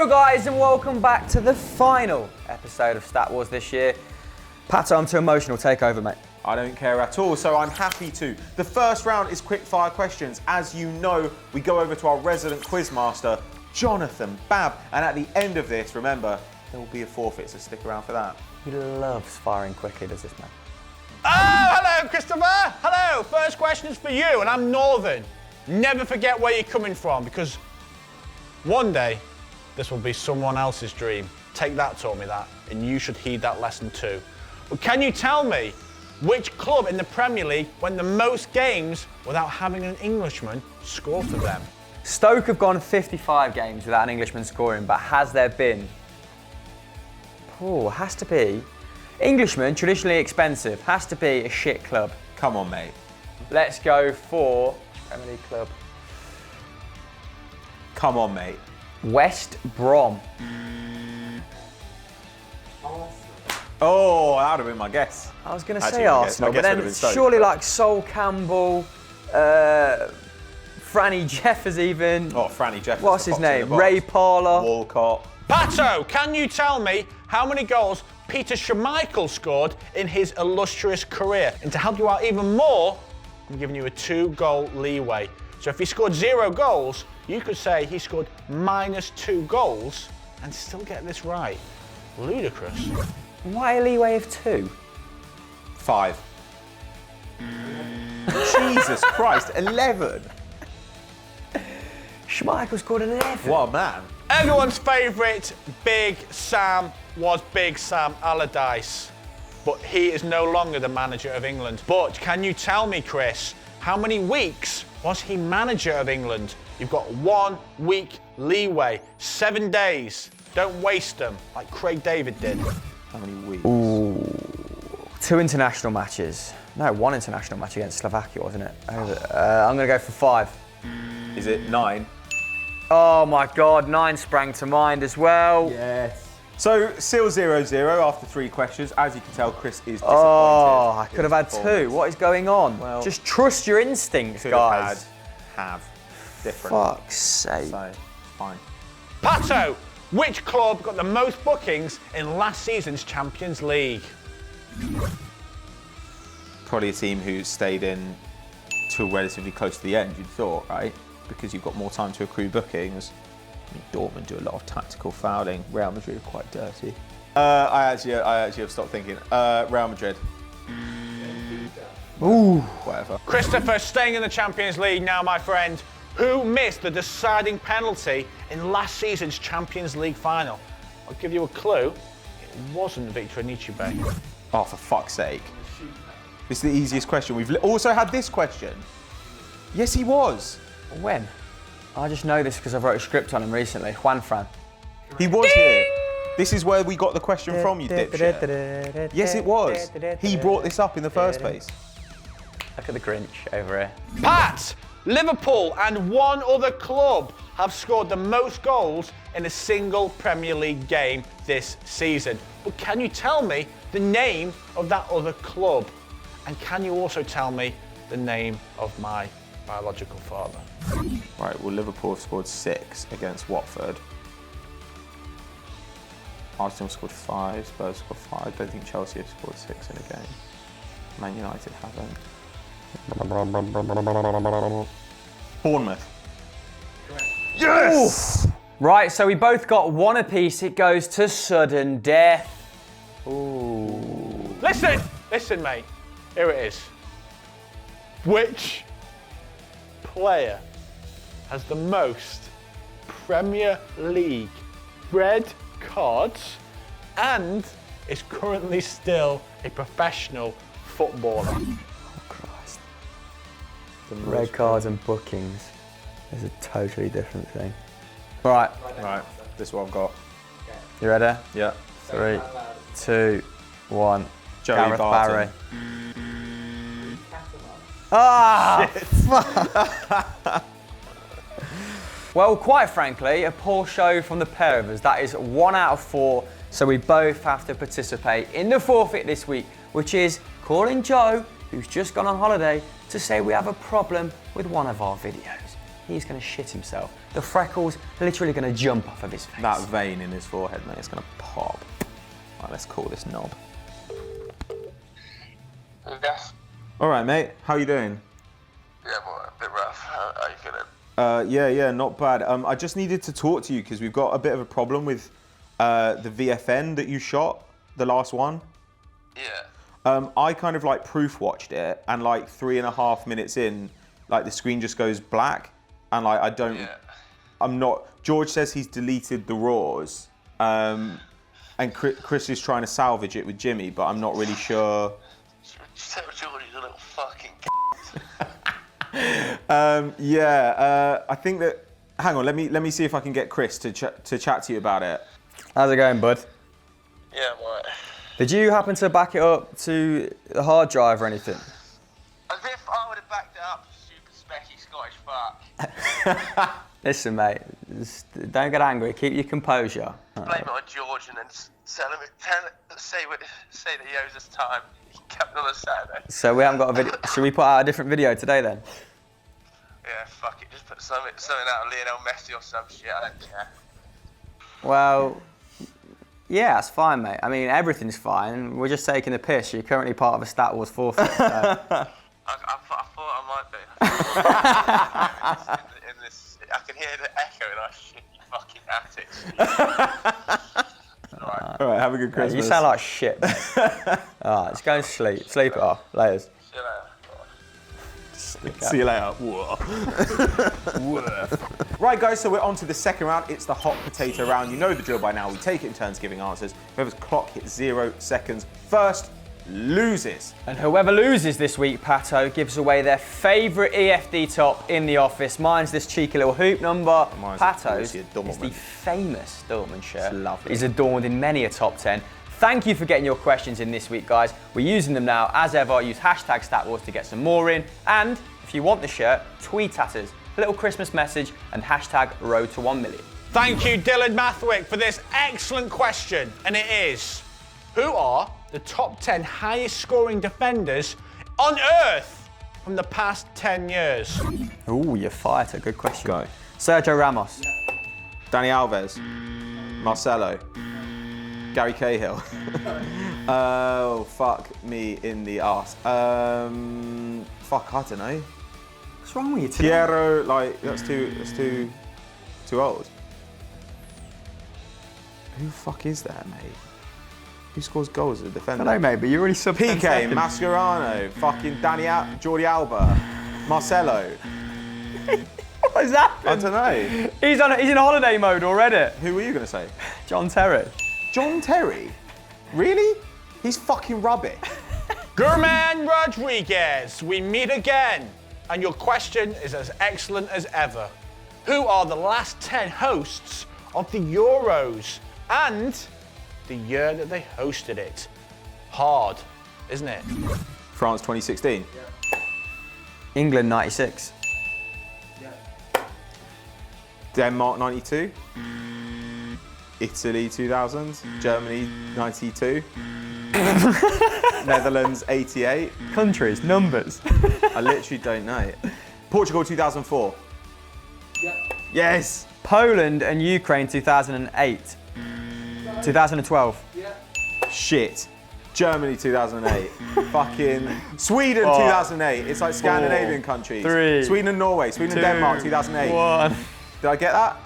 Hello guys and welcome back to the final episode of Stat Wars this year. Pato, I'm too emotional, take over mate. I don't care at all, so I'm happy to. The first round is quickfire questions. As you know, we go over to our resident quizmaster, Jonathan Babb, and at the end of this, remember, there will be a forfeit, so stick around for that. He loves firing quickly, does this man? Oh, hello, Christopher. Hello. First question is for you, and I'm Northern. Never forget where you're coming from, because one day, this will be someone else's dream. Take That taught me that, and you should heed that lesson too. But can you tell me which club in the Premier League won the most games without having an Englishman score for them? Stoke have gone 55 games without an Englishman scoring, but has there been? Oh, has to be. Englishman, traditionally expensive, has to be a shit club. Come on, mate. Let's go for Premier League club. Come on, mate. West Brom. Oh, that would have been my guess. I was going to Actually, say Arsenal, but then surely like Sol Campbell, Franny Jeffers even. Oh, Franny Jeffers. What's his name? Ray Parlour. Walcott. Pato, can you tell me how many goals Peter Schmeichel scored in his illustrious career? And to help you out even more, I'm giving you a 2-goal leeway. So if he scored 0 goals, you could say he scored -2 goals and still get this right. Ludicrous. Why a leeway of 2? 5. Jesus Christ, 11. Schmeichel scored 11. What a man. Everyone's favourite Big Sam was Big Sam Allardyce, but he is no longer the manager of England. But can you tell me, Chris, how many weeks was he manager of England? You've got 1 week leeway, 7 days. Don't waste them like Craig David did. How many weeks? Ooh, 2 international matches. No, 1 international match against Slovakia, wasn't it? I'm going to go for 5. Is it 9? Oh my God, 9 sprang to mind as well. Yes. So, still 0-0 after 3 questions. As you can tell, Chris is disappointed. Oh, I could have had 2. What is going on? Well, just trust your instincts, guys. Have different. Fuck's sake. So, fine. Pato, which club got the most bookings in last season's Champions League? Probably a team who stayed in till relatively close to the end, you'd thought, right? Because you've got more time to accrue bookings. I mean, Dortmund do a lot of tactical fouling. Real Madrid are quite dirty. I actually have stopped thinking. Real Madrid. Ooh. Whatever. Christopher, staying in the Champions League now, my friend. Who missed the deciding penalty in last season's Champions League final? I'll give you a clue. It wasn't Victor Anichebe. Oh, for fuck's sake. This is the easiest question. We've also had this question. Yes, he was. When? I just know this because I wrote a script on him recently. Juan Fran. He was here. This is where we got the question from, you dipshit. Yes, it was. He brought this up in the first place. Look at the Grinch over here. Pat, Liverpool and 1 other club have scored the most goals in a single Premier League game this season. But can you tell me the name of that other club? And can you also tell me the name of my biological father? Right, well, Liverpool have scored 6 against Watford. Arsenal scored 5, Spurs scored 5. I don't think Chelsea have scored 6 in a game. Man United haven't. Bournemouth. Yes! Ooh. Right, so we both got 1 apiece. It goes to sudden death. Ooh. Listen, mate. Here it is. Which player has the most Premier League red cards and is currently still a professional footballer? Oh, Christ. Red cards and bookings is a totally different thing. Right. Right, this is what I've got. You ready? Yeah. 3, 2, 1. Joey Gareth Barton. Barry. Ah! Well, quite frankly, a poor show from the pair of us. That is 1 out of 4, so we both have to participate in the forfeit this week, which is calling Joe, who's just gone on holiday, to say we have a problem with one of our videos. he's going to shit himself. The freckles are literally going to jump off of his face. That vein in his forehead, mate, it's going to pop. Right, let's call this knob. Yes. All right, mate. How you doing? Yeah, well, a bit rough. How are you feeling? Yeah, not bad. I just needed to talk to you because we've got a bit of a problem with the VFN that you shot, the last one. Yeah. I kind of like proof watched it, and like 3.5 minutes in, like the screen just goes black, and like I don't. Yeah. I'm not. George says he's deleted the raws, and Chris is trying to salvage it with Jimmy, but I'm not really sure. Just tell George he's a little fucking I think that. Hang on, let me see if I can get Chris to chat to you about it. How's it going, bud? Yeah, I'm alright. Did you happen to back it up to the hard drive or anything? As if I would have backed it up, super specky Scottish fuck. Listen, mate, just don't get angry. Keep your composure. Blame it on George and then say that he owes us time. He kept on a Saturday. So we haven't got a video. Should we put out a different video today then? Yeah, fuck it. Just put something out of Lionel Messi or some shit. I don't care. Well, yeah, that's fine, mate. I mean, everything's fine. We're just taking the piss. You're currently part of a Stat Wars forfeit. So. I thought I might be. in this, I can hear the echo in our shitty fucking attic. All right, have a good Yeah, Christmas. you sound like shit, mate. Alright, let's go and sleep. Sleep it off. Laters. See you later. See you later. Right, guys, so we're on to the second round. It's the hot potato round. You know the drill by now. We take it in turns giving answers. Whoever's clock hits 0 seconds first loses. And whoever loses this week, Pato, gives away their favourite EFD top in the office. Mine's this cheeky little hoop number. Mine's Pato's Borussia is Dortmund. the famous Dortmund shirt. It's lovely. He's adorned in many a top 10. Thank you for getting your questions in this week, guys. We're using them now. As ever, use hashtag StatWars to get some more in. And if you want the shirt, tweet at us. A little Christmas message and hashtag road to 1 million. Thank you, Dylan Mathwick, for this excellent question. And it is, who are the top 10 highest scoring defenders on earth from the past 10 years? Ooh, you're fighter. Good question. Go. Sergio Ramos. Danny Alves. Marcelo. Gary Cahill. Oh, fuck me in the arse. Fuck, I don't know. What's wrong with you today? Piero, like, that's too old. Who the fuck is that, mate? Who scores goals as a defender? I don't know, mate, but you're already sub PK, Mascherano, fucking Jordi Alba, Marcelo. What is that? I don't know. He's in holiday mode already. Who were you going to say? John Terry. John Terry? Really? He's fucking rubbish. German Rodriguez, we meet again. And your question is as excellent as ever. Who are the last 10 hosts of the Euros and the year that they hosted it? Hard, isn't it? France 2016. England 96. Denmark 92. Italy 2000. Germany 92. Netherlands 88. Countries, numbers. I literally don't know. Portugal 2004. Yes. Poland and Ukraine 2008. 2012. Shit. Germany 2008. Fucking Sweden 2008. It's like Scandinavian countries. 3, Sweden and Norway. Sweden 2, and Denmark 2008. 1. Did I get that?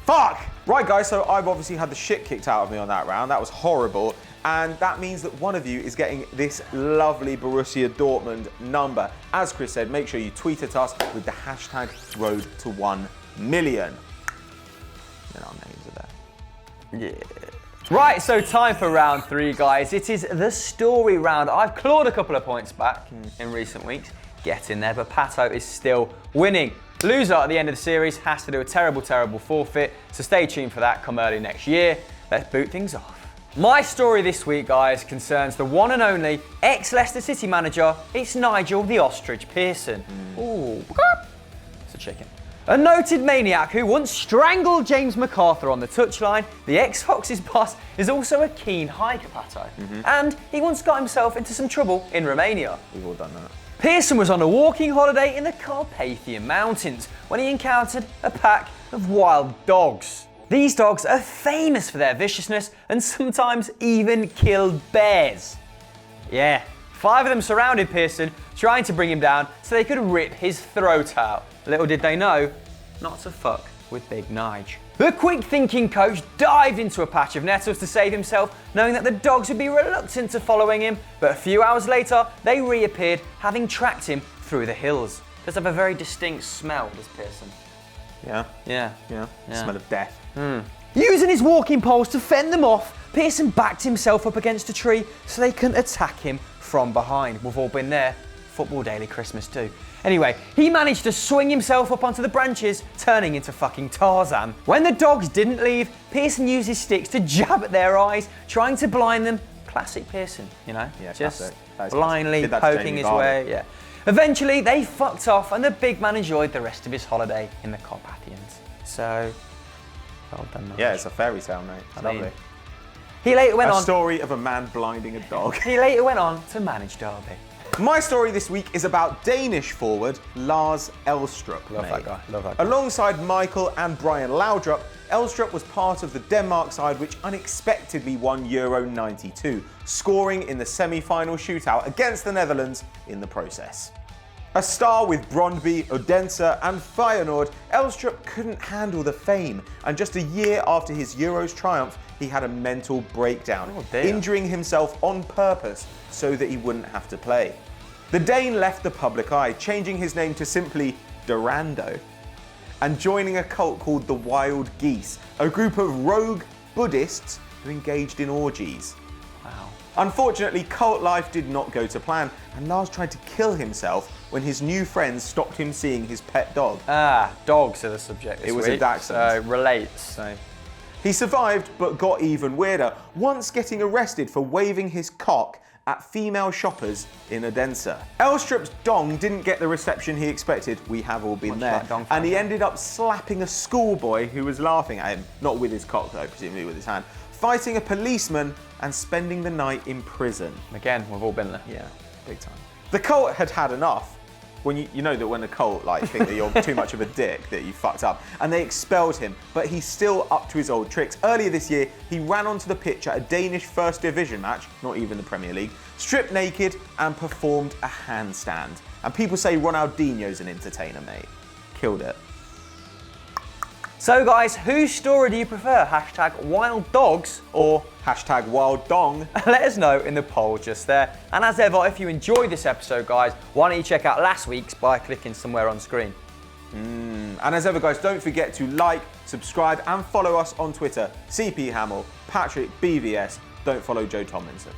Fuck! Right, guys, so I've obviously had the shit kicked out of me on that round. That was horrible. And that means that one of you is getting this lovely Borussia Dortmund number. As Chris said, make sure you tweet at us with the hashtag road to 1 million. Then our names are there. Yeah. Right, so time for round 3, guys. It is the story round. I've clawed a couple of points back in recent weeks. Get in there, but Pato is still winning. Loser at the end of the series has to do a terrible, terrible forfeit, so stay tuned for that come early next year. Let's boot things off. My story this week, guys, concerns the one and only ex-Leicester City manager. It's Nigel the Ostrich Pearson. Ooh, it's a chicken. A noted maniac who once strangled James MacArthur on the touchline, the ex-Fox's boss is also a keen hiker, Pato. And he once got himself into some trouble in Romania. We've all done that. Pearson was on a walking holiday in the Carpathian Mountains when he encountered a pack of wild dogs. These dogs are famous for their viciousness and sometimes even killed bears. Yeah, 5 of them surrounded Pearson, trying to bring him down so they could rip his throat out. Little did they know, not to fuck with Big Nige. The quick-thinking coach dived into a patch of nettles to save himself, knowing that the dogs would be reluctant to following him, but a few hours later, they reappeared, having tracked him through the hills. Does have a very distinct smell, does Pearson? Yeah. Yeah. Smell of death. Using his walking poles to fend them off, Pearson backed himself up against a tree so they couldn't attack him from behind. We've all been there. Football Daily Christmas too. Anyway, he managed to swing himself up onto the branches, turning into fucking Tarzan. When the dogs didn't leave, Pearson used his sticks to jab at their eyes, trying to blind them. Classic Pearson, you know? Yeah, just classic. blindly poking his way. Yeah. Eventually, they fucked off and the big man enjoyed the rest of his holiday in the Carpathians. So, well done, Nige. Yeah, it's a fairy tale, mate. It's lovely. He later went A on. story of a man blinding a dog. He later went on to manage Derby. My story this week is about Danish forward Lars Elstrup. Love mate. that guy. Love that guy. Alongside Michael and Brian Laudrup, Elstrup was part of the Denmark side which unexpectedly won Euro 92, scoring in the semi-final shootout against the Netherlands in the process. A star with Brøndby, Odense and Feyenoord, Elstrup couldn't handle the fame, and just a year after his Euros triumph, he had a mental breakdown, injuring himself on purpose so that he wouldn't have to play. The Dane left the public eye, changing his name to simply Durando, and joining a cult called the Wild Geese, a group of rogue Buddhists who engaged in orgies. Wow. Unfortunately, cult life did not go to plan, and Lars tried to kill himself when his new friends stopped him seeing his pet dog. Ah, dogs are the subject this It was week, a Dachshund. so relates. So. He survived, but got even weirder, once getting arrested for waving his cock at female shoppers in Odense. Elstrup's dong didn't get the reception he expected, we have all been Watch there, that dong and he fan. ended up slapping a schoolboy who was laughing at him, not with his cock though, presumably with his hand, fighting a policeman and spending the night in prison. Again, we've all been there. Yeah, big time. The cult had had enough. When you know that when the cult think that you're too much of a dick, that you fucked up, and they expelled him, but he's still up to his old tricks. Earlier this year, he ran onto the pitch at a Danish First Division match, not even the Premier League, stripped naked and performed a handstand. And people say Ronaldinho's an entertainer, mate. Killed it. So guys, whose story do you prefer? Hashtag wild dogs or Hashtag wild dong. let us know in the poll just there. And as ever, if you enjoyed this episode, guys, why don't you check out last week's by clicking somewhere on screen. And as ever, guys, don't forget to like, subscribe, and follow us on Twitter. CP Hamill, Patrick BVS. Don't follow Joe Tomlinson.